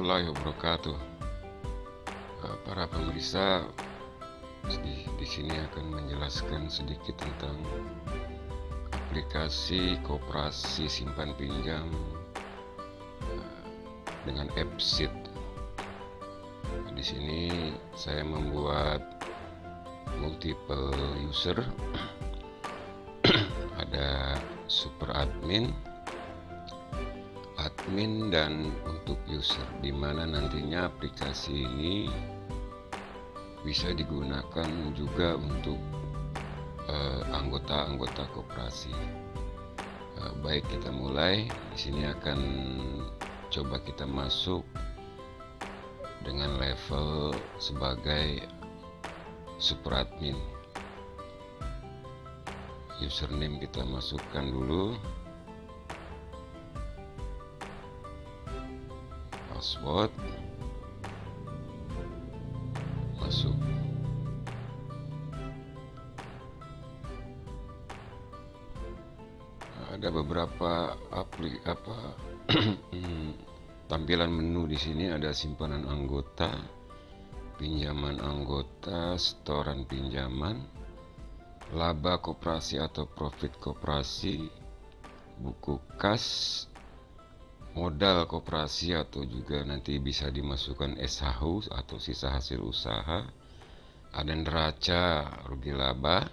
warahmatullahi wabarakatuh. Para pemirsa, di sini akan menjelaskan sedikit tentang aplikasi koperasi simpan pinjam dengan AppSeed. Di sini saya membuat multiple user, ada super admin, dan untuk user, di mana nantinya aplikasi ini bisa digunakan juga untuk anggota-anggota koperasi. Baik, kita mulai. Di sini akan coba kita masuk dengan level sebagai super admin. Username kita masukkan dulu, password masuk. Ada beberapa tampilan menu di sini. Ada simpanan anggota, pinjaman anggota, setoran pinjaman, laba koperasi atau profit koperasi, buku kas, modal koperasi atau juga nanti bisa dimasukkan SHU atau sisa hasil usaha, ada neraca rugi laba,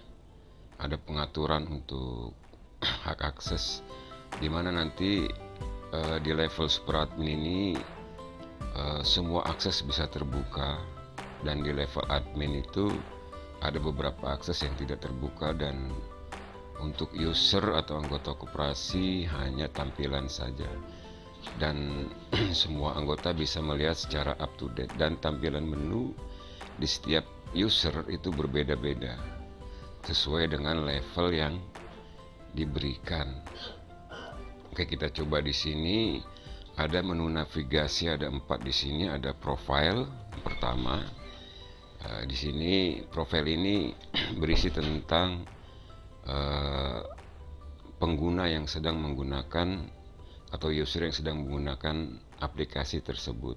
ada pengaturan untuk hak akses, dimana nanti di level super admin ini semua akses bisa terbuka, dan di level admin itu ada beberapa akses yang tidak terbuka, dan untuk user atau anggota koperasi hanya tampilan saja, dan semua anggota bisa melihat secara up to date, dan tampilan menu di setiap user itu berbeda-beda sesuai dengan level yang diberikan. Oke, kita coba. Di sini ada menu navigasi, ada 4 di sini. Ada profile pertama. Di sini profile ini berisi tentang pengguna yang sedang menggunakan atau user yang sedang menggunakan aplikasi tersebut.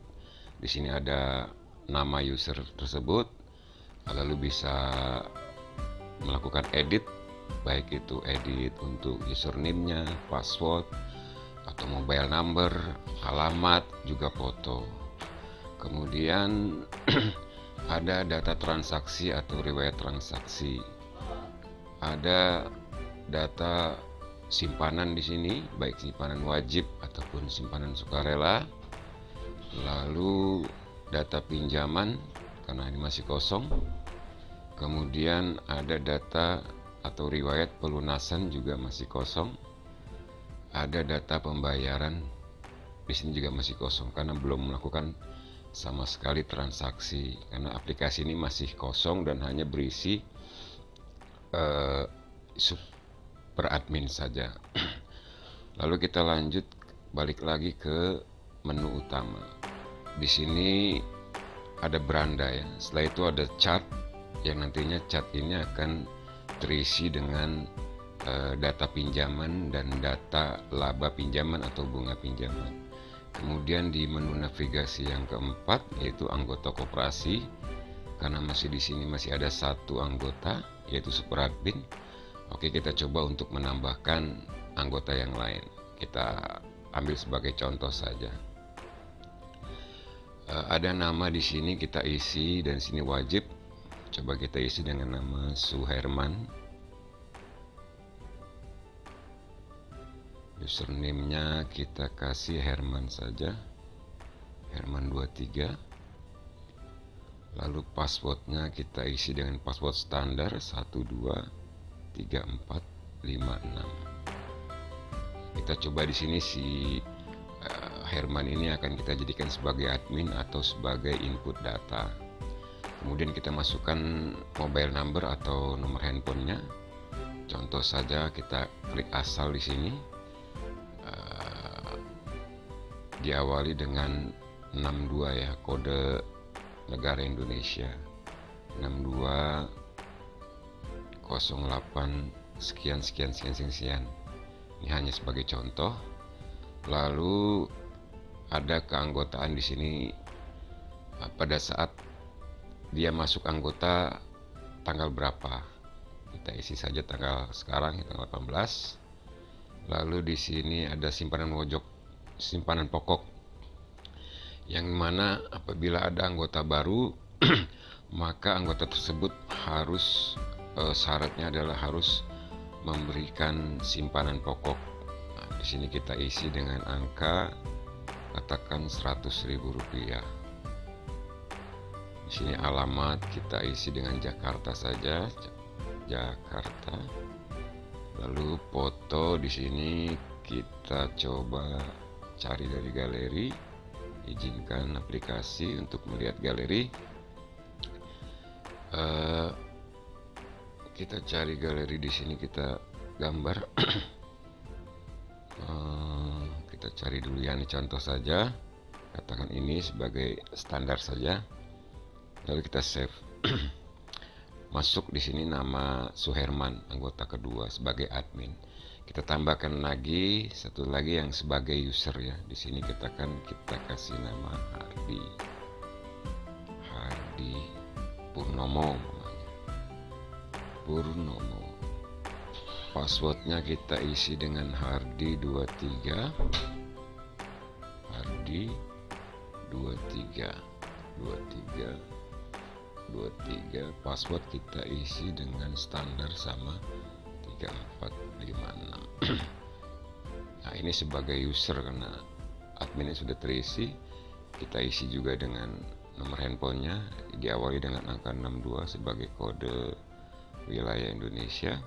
Di sini ada nama user tersebut, lalu bisa melakukan edit, baik itu edit untuk username-nya, password, atau mobile number, alamat, juga foto. Kemudian ada data transaksi atau riwayat transaksi. Ada data simpanan di sini, baik simpanan wajib ataupun simpanan sukarela. Lalu data pinjaman karena ini masih kosong. Kemudian ada data atau riwayat pelunasan juga masih kosong. Ada data pembayaran di sini juga masih kosong karena belum melakukan sama sekali transaksi, karena aplikasi ini masih kosong dan hanya berisi super admin saja. Lalu kita lanjut, balik lagi ke menu utama. Di sini ada beranda ya. Setelah itu ada chart, yang nantinya chart ini akan terisi dengan data pinjaman dan data laba pinjaman atau bunga pinjaman. Kemudian di menu navigasi yang keempat, yaitu anggota koperasi, karena masih di sini masih ada satu anggota, yaitu super admin. Oke, kita coba untuk menambahkan anggota yang lain. Kita ambil sebagai contoh saja. Ada nama di sini, kita isi, dan sini wajib. Coba kita isi dengan nama Suherman. Username-nya kita kasih Herman saja, Herman 23. Lalu passwordnya kita isi dengan password standar 123456. Kita coba di sini si Herman ini akan kita jadikan sebagai admin atau sebagai input data. Kemudian kita masukkan mobile number atau nomor handphonenya. Contoh saja, kita klik asal di sini. Diawali dengan 62 ya, kode negara Indonesia 6208 sekian. Ini hanya sebagai contoh. Lalu ada keanggotaan di sini pada saat dia masuk anggota tanggal berapa. Kita isi saja tanggal sekarang, tanggal 18. Lalu di sini ada simpanan pokok, yang mana apabila ada anggota baru maka anggota tersebut harus syaratnya adalah harus memberikan simpanan pokok. Nah, di sini kita isi dengan angka katakan Rp100.000. Di sini alamat kita isi dengan Jakarta saja, Jakarta. Lalu foto di sini kita coba cari dari galeri, izinkan aplikasi untuk melihat galeri. Kita cari galeri di sini, kita gambar. Kita cari dulu ya, ini contoh saja, katakan ini sebagai standar saja. Lalu kita save. Masuk di sini nama Suherman, anggota kedua sebagai admin. Kita tambahkan lagi satu lagi yang sebagai user ya. Di sini kita kasih nama Hardi Purnomo namanya. Purnomo. Passwordnya kita isi dengan Hardi23. Hardi 23. Password kita isi dengan standar sama 3456. Nah, ini sebagai user karena adminnya sudah terisi. Kita isi juga dengan nomor handphonenya, diawali dengan angka 62 sebagai kode wilayah Indonesia.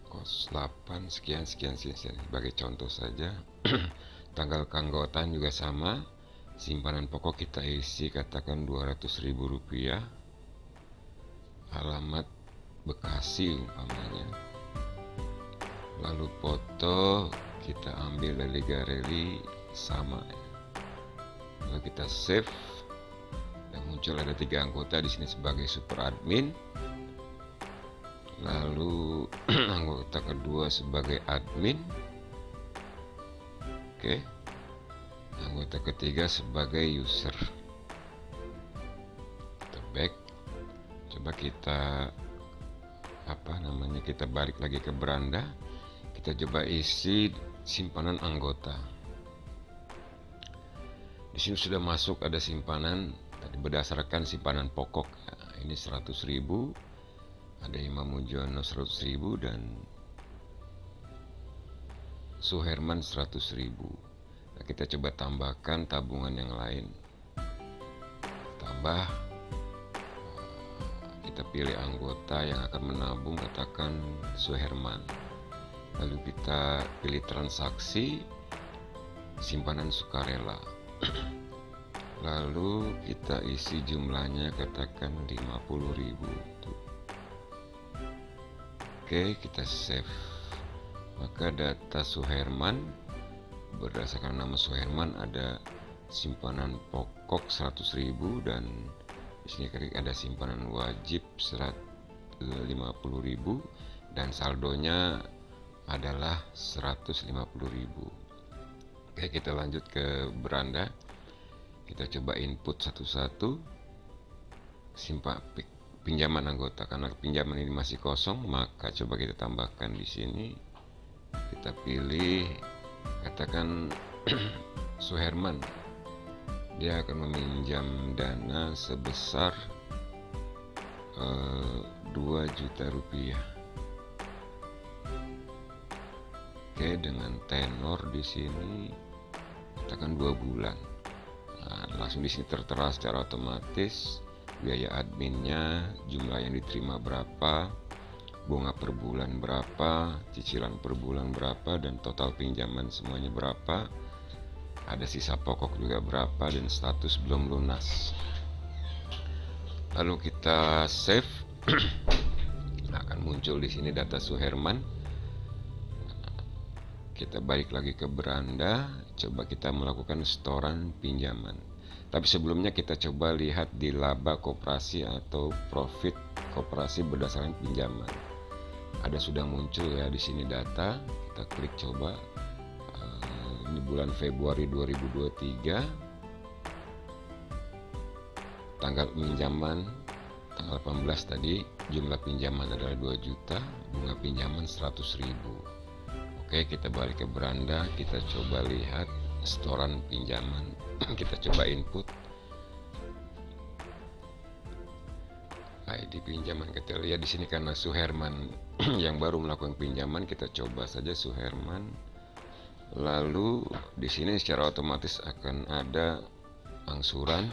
08 sekian sebagai contoh saja. Tanggal keanggotaan juga sama. Simpanan pokok kita isi katakan Rp200.000. Alamat Bekasi umpamanya. Lalu foto kita ambil dari galeri sama. Lalu kita save. Dan muncul ada 3 anggota di sini sebagai super admin. Lalu anggota kedua sebagai admin. Oke. Anggota ketiga sebagai user. Kita back. Coba kita kita balik lagi ke beranda. Kita coba isi simpanan anggota. Di sini sudah masuk ada simpanan tadi berdasarkan simpanan pokok. Nah, ini 100.000. Ada Imam Mujono 100.000 dan Suherman 100.000. Nah, kita coba tambahkan tabungan yang lain. Tambah, kita pilih anggota yang akan menabung, katakan Suherman. Lalu kita pilih transaksi simpanan sukarela. Lalu kita isi jumlahnya, katakan 50.000. Oke, kita save. Maka data Suherman berdasarkan nama Suherman ada simpanan pokok 100.000 dan di sini ada simpanan wajib 50.000 dan saldonya adalah 150.000. Oke, kita lanjut ke beranda. Kita coba input satu-satu pinjaman anggota. Karena pinjaman ini masih kosong, maka coba kita tambahkan di sini. Kita pilih, katakan Suherman. Dia akan meminjam dana sebesar 2 juta rupiah. Oke, dengan tenor di sini katakan 2 bulan. Nah, langsung di sini tertera secara otomatis biaya adminnya, jumlah yang diterima berapa, bunga per bulan berapa, cicilan per bulan berapa, dan total pinjaman semuanya berapa. Ada sisa pokok juga berapa dan status belum lunas. Lalu kita save. Akan muncul di sini data Suherman. Kita balik lagi ke beranda, coba kita melakukan setoran pinjaman. Tapi sebelumnya kita coba lihat di laba koperasi atau profit koperasi berdasarkan pinjaman. Ada sudah muncul ya di sini data. Kita klik coba Ini bulan Februari 2023. Tanggal pinjaman tanggal 18 tadi, jumlah pinjaman adalah 2 juta, bunga pinjaman 100.000. Oke, kita balik ke beranda, kita coba lihat setoran pinjaman. Kita coba input ID pinjaman. Kita lihat di sini karena Suherman yang baru melakukan pinjaman, kita coba saja Suherman. Lalu di sini secara otomatis akan ada angsuran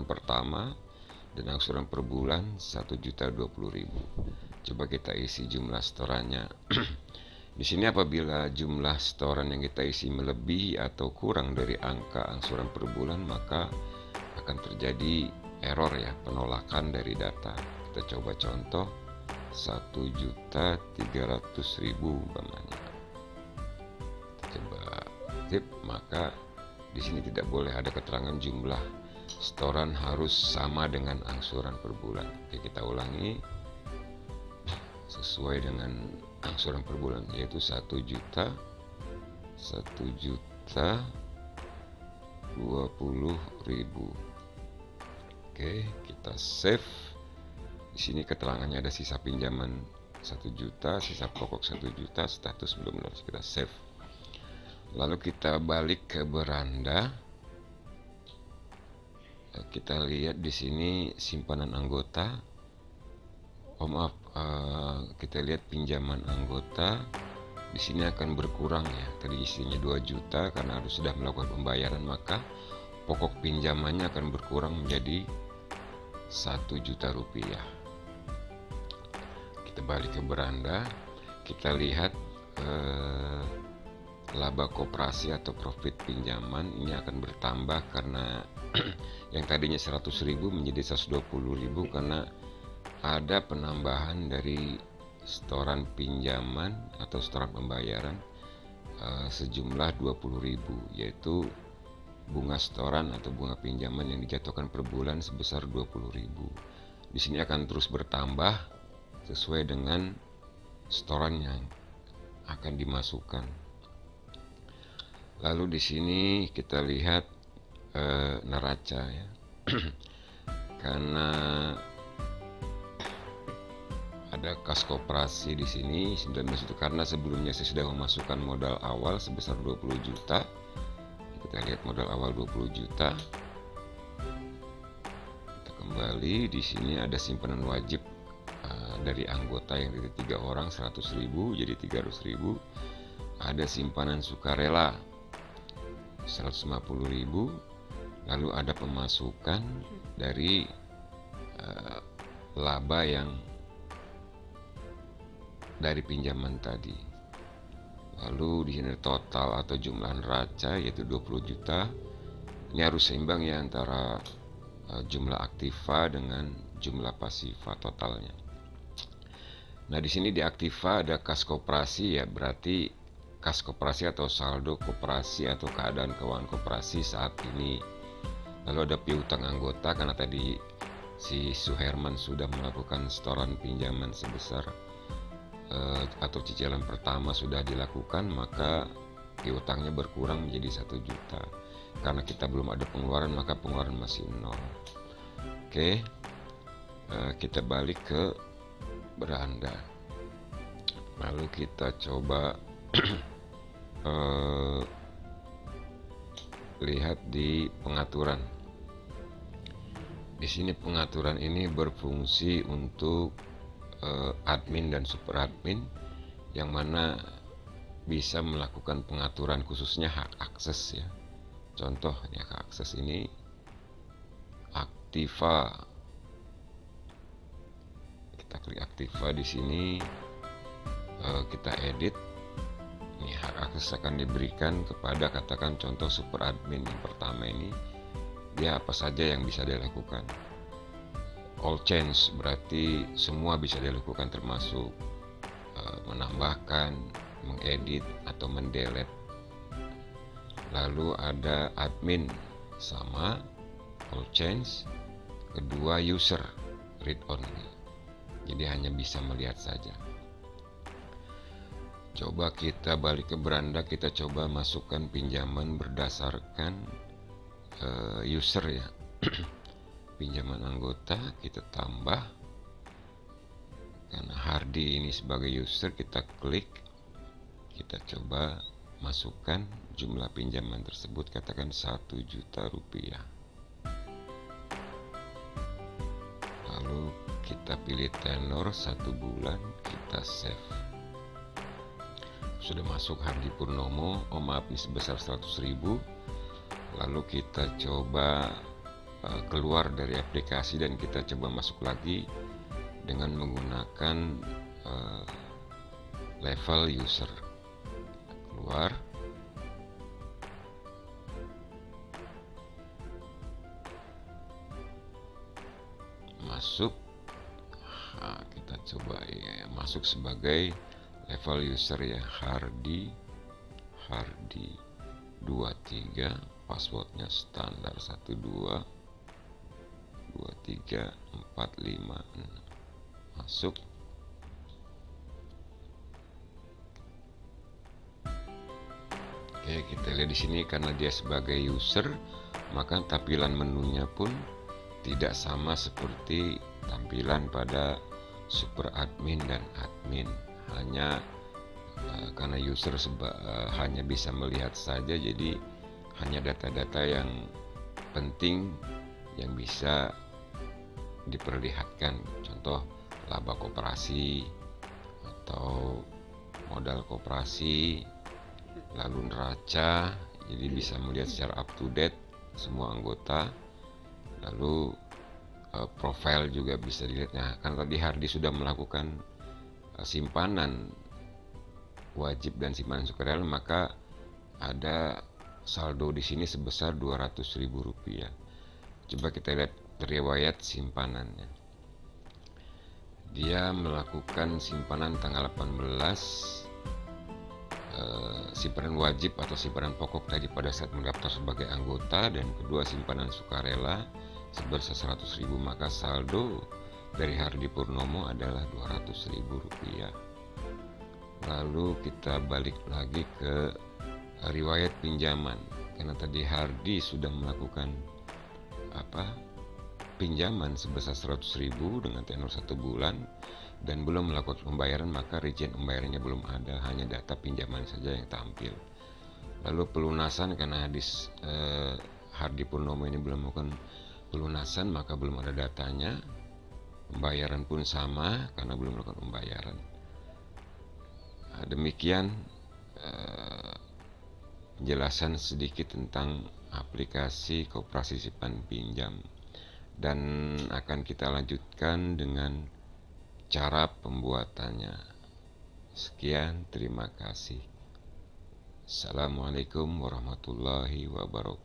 pertama dan angsuran per bulan 1.020.000. Coba kita isi jumlah setorannya. Di sini apabila jumlah setoran yang kita isi melebihi atau kurang dari angka angsuran per bulan, maka akan terjadi error ya, penolakan dari data. Kita coba contoh 1.300.000 umpamanya. Kita coba tip, maka di sini tidak boleh ada keterangan jumlah setoran harus sama dengan angsuran per bulan. Oke, kita ulangi sesuai dengan angsuran per bulan, yaitu 1.020.000. Oke, kita save. Di sini keterangannya ada sisa pinjaman 1 juta, sisa pokok 1 juta, status belum lunas. Kita save. Lalu kita balik ke beranda. Kita lihat di sini simpanan anggota. Kita lihat pinjaman anggota. Di sini akan berkurang ya. Tadi isinya 2 juta karena harus sudah melakukan pembayaran, maka pokok pinjamannya akan berkurang menjadi 1 juta rupiah. Kita balik ke beranda. Kita lihat laba koperasi atau profit pinjaman ini akan bertambah karena yang tadinya 100.000 menjadi 120.000 karena ada penambahan dari setoran pinjaman atau setoran pembayaran sejumlah 20.000, yaitu bunga setoran atau bunga pinjaman yang dijatuhkan per bulan sebesar 20.000. Di sini akan terus bertambah sesuai dengan setoran yang akan dimasukkan. Lalu di sini kita lihat neraca ya. Karena ada kas koperasi di sini 19 itu karena sebelumnya saya sudah memasukkan modal awal sebesar 20 juta. Kita lihat modal awal 20 juta. Kita kembali, di sini ada simpanan wajib dari anggota yang dari 3 orang 100.000 jadi 300.000. Ada simpanan sukarela 150.000. Lalu ada pemasukan dari laba yang dari pinjaman tadi. Lalu di sini total atau jumlah neraca yaitu 20 juta. Ini harus seimbang ya antara jumlah aktiva dengan jumlah pasiva totalnya. Nah, di sini di aktiva ada kas koperasi ya, berarti kas koperasi atau saldo koperasi atau keadaan keuangan koperasi saat ini. Lalu ada piutang anggota karena tadi si Suherman sudah melakukan setoran pinjaman sebesar atau cicilan pertama sudah dilakukan, maka piutangnya berkurang menjadi 1 juta. Karena kita belum ada pengeluaran, maka pengeluaran masih 0. Oke, kita balik ke beranda. Lalu kita coba lihat di pengaturan. Di sini pengaturan ini berfungsi untuk admin dan super admin, yang mana bisa melakukan pengaturan khususnya hak akses ya. Contoh ya, hak akses ini aktiva. Kita klik aktiva di sini, kita edit. Ini hak akses akan diberikan kepada, katakan contoh super admin yang pertama ini, dia apa saja yang bisa dilakukan. All change berarti semua bisa dilakukan, termasuk menambahkan, mengedit atau mendelete. Lalu ada admin sama all change. Kedua user read only, jadi hanya bisa melihat saja. Coba kita balik ke beranda, kita coba masukkan pinjaman berdasarkan user ya. Pinjaman anggota kita tambah, karena Hardi ini sebagai user kita klik, kita coba masukkan jumlah pinjaman tersebut, katakan 1 juta rupiah. Lalu kita pilih tenor 1 bulan, kita save. Sudah masuk Hardi Purnomo, ini sebesar 100.000. Lalu kita coba keluar dari aplikasi dan kita coba masuk lagi dengan menggunakan level user. Keluar, masuk. Nah, kita coba ya, masuk sebagai level user ya, Hardi 23, passwordnya standar 122345. Masuk. Oke, kita lihat di sini karena dia sebagai user, maka tampilan menunya pun tidak sama seperti tampilan pada super admin dan admin. Hanya karena user hanya bisa melihat saja, jadi hanya data-data yang penting yang bisa diperlihatkan, contoh laba koperasi atau modal koperasi, lalu neraca, jadi bisa melihat secara up to date semua anggota. Lalu profile juga bisa dilihat. Nah, karena tadi Hardi sudah melakukan simpanan wajib dan simpanan sukarela, maka ada saldo di sini sebesar 200.000 rupiah. Coba kita lihat riwayat simpanannya. Dia melakukan simpanan tanggal 18, simpanan wajib atau simpanan pokok tadi pada saat mendaftar sebagai anggota, dan kedua simpanan sukarela sebesar 100.000, maka saldo dari Hardi Purnomo adalah 200.000 rupiah. Lalu kita balik lagi ke riwayat pinjaman, karena tadi Hardi sudah melakukan pinjaman sebesar 100.000 dengan tenor 1 bulan dan belum melakukan pembayaran, maka rincian pembayarannya belum ada, hanya data pinjaman saja yang tampil. Lalu pelunasan, karena Hardi Purnomo ini belum melakukan pelunasan, maka belum ada datanya. Pembayaran pun sama, karena belum melakukan pembayaran. Demikian penjelasan sedikit tentang aplikasi Koperasi Simpan Pinjam, dan akan kita lanjutkan dengan cara pembuatannya. Sekian, terima kasih. Assalamualaikum warahmatullahi wabarakatuh.